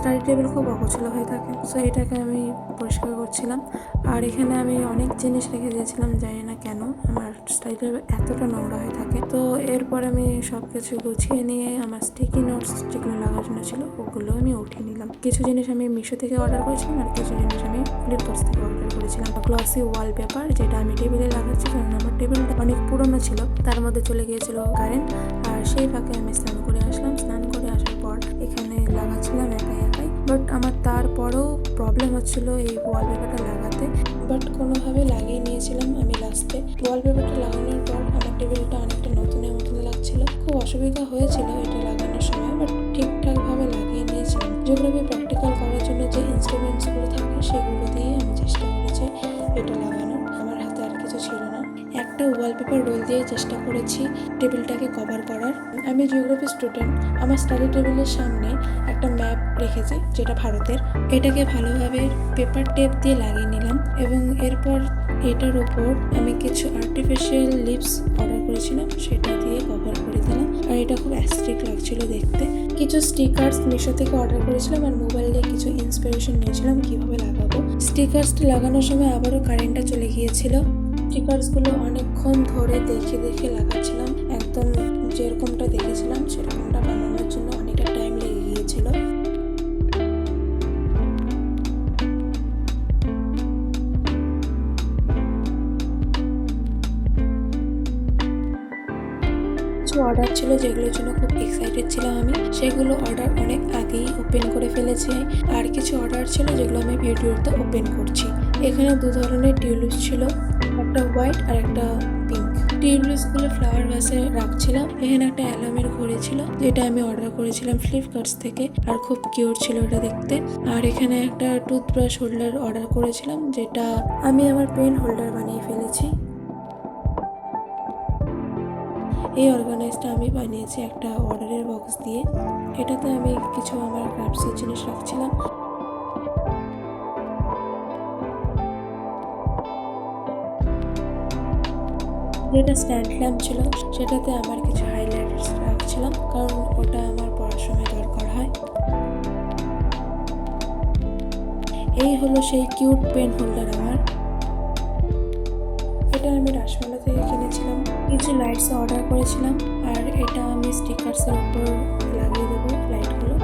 Study table খুব অগোছালো হয়ে থাকে, সো এটাকে আমি পরিষ্কার করছিলাম। আর এখানে আমি অনেক জিনিস রেখে দিয়েছিলাম, জানি না কেন আমার স্টাডি টেবিল এতটা নোংরা হয়ে থাকে। তো এরপর আমি সব কিছু গুছিয়ে নিয়ে আমার স্টিকি নোটস যেগুলো লাগানো ছিল ওগুলো আমি উঠিয়ে নিলাম। কিছু জিনিস আমি মিশো থেকে অর্ডার করেছিলাম আর কিছু জিনিস আমি ফ্লিপকার্ট থেকে অর্ডার করেছিলাম। গ্লসি ওয়ালপেপার যেটা আমি টেবিলে লাগাচ্ছি, কারণ আমার টেবিলটা অনেক পুরনো ছিল, তার মধ্যে চলে গিয়েছিল কারেন্ট। আর সেই ফাঁকে আমি স্নান করে আসলাম। স্নান করে আসার পর এখানে লাগাচ্ছিলাম একাই, বাট আমার তারপরেও প্রবলেম হচ্ছিল এই ওয়ালপেপারটা লাগাতে, বাট কোনোভাবে লাগিয়ে নিয়েছিলাম আমি লাস্টে। ওয়ালপেপারটা লাগানোর পর আমার টেবিলটা অনেকটা নতুনের মতন লাগছিল। খুব অসুবিধা হয়েছিল এটা লাগানোর সময়, বাট ঠিকঠাকভাবে লাগিয়ে নিয়েছিলাম। যেগুলো আমি প্র্যাকটিক্যাল করার জন্য যে ইনস্ট্রুমেন্টসগুলো থাকে সেগুলো দিয়ে আমি চেষ্টা করেছি এটা লাগানোর। আমার হাতে আর কিছু ছিল না। একটা ওয়ালপেপার রোল দিয়ে চেষ্টা করেছি টেবিলটাকে কভার করার। আমি জিওগ্রাফি স্টুডেন্ট, আমার স্টাডি টেবিলের সামনে একটা ম্যাপ রেখেছি যেটা ভারতের। এটাকে ভালোভাবে পেপার টেপ দিয়ে লাগিয়ে নিলাম এবং এরপর এটার ওপর আমি কিছু আর্টিফিশিয়াল লিপস অর্ডার করেছিলাম, সেটা দিয়ে কভার করে দিলাম। আর এটা খুব অ্যাস্থেটিক লাগছিল দেখতে। কিছু স্টিকার্স মিশো থেকে অর্ডার করেছিলাম আর মোবাইল দিয়ে কিছু ইন্সপিরেশন নিয়েছিলাম কিভাবে লাগাবো। স্টিকার্সটা লাগানোর সময় আবারও কারেন্টটা চলে গিয়েছিল। স্টিকার্সগুলো অনেকক্ষণ ধরে দেখে লাগাচ্ছিলাম, একদম যেরকমটা দেখেছিলাম সেরকমটা বানানোর জন্য অনেকটা টাইম লেগে গিয়েছিল। কিছু অর্ডার ছিল যেগুলোর জন্য খুব এক্সাইটেড ছিলাম আমি, সেগুলো অর্ডার অনেক আগেই ওপেন করে ফেলেছি। আর কিছু অর্ডার ছিল যেগুলো আমি ভিডিওতে ওপেন করছি। এখানে দু ধরনের টিউলিপস ছিল, একটা হোয়াইট আর একটা পিঙ্ক। টিউলিপসগুলো ফ্লাওয়ার ভাসে রাখছিলাম। এখানে একটা অ্যালামের ঘড়ি ছিল যেটা আমি অর্ডার করেছিলাম ফ্লিপকার্ট থেকে, আর খুব কিউট ছিল এটা দেখতে। আর এখানে একটা টুথব্রাশ হোল্ডার অর্ডার করেছিলাম যেটা আমি আমার পেন হোল্ডার বানিয়ে ফেলেছি। এই অর্গানাইজটা আমি বানিয়েছি একটা অর্ডারের বক্স দিয়ে। এটাতে আমি কিছু আমার ক্রাফটসের জিনিস রাখছিলাম। যেটা স্ট্যান্ড ল্যাম্প ছিল সেটাতে আমার কিছু হাইলাইটার্স রাখছিলাম, কারণ ওটা আমার পড়াশোনায় দরকার হয়। এই হলো সেই কিউট পেন হোল্ডার আমার। এটা আমি রাসমেলা থেকে কিনেছিলাম। কিছু লাইটস অর্ডার করেছিলাম আর এটা আমি স্টিকার্সের উপর লাগিয়ে দেবো লাইটগুলো।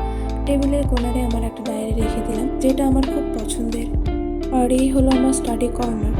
টেবিলের কোণারে আমার একটা ডায়েরি রেখে দিলাম যেটা আমার খুব পছন্দের। আর এই হলো আমার স্টাডি কর্নার।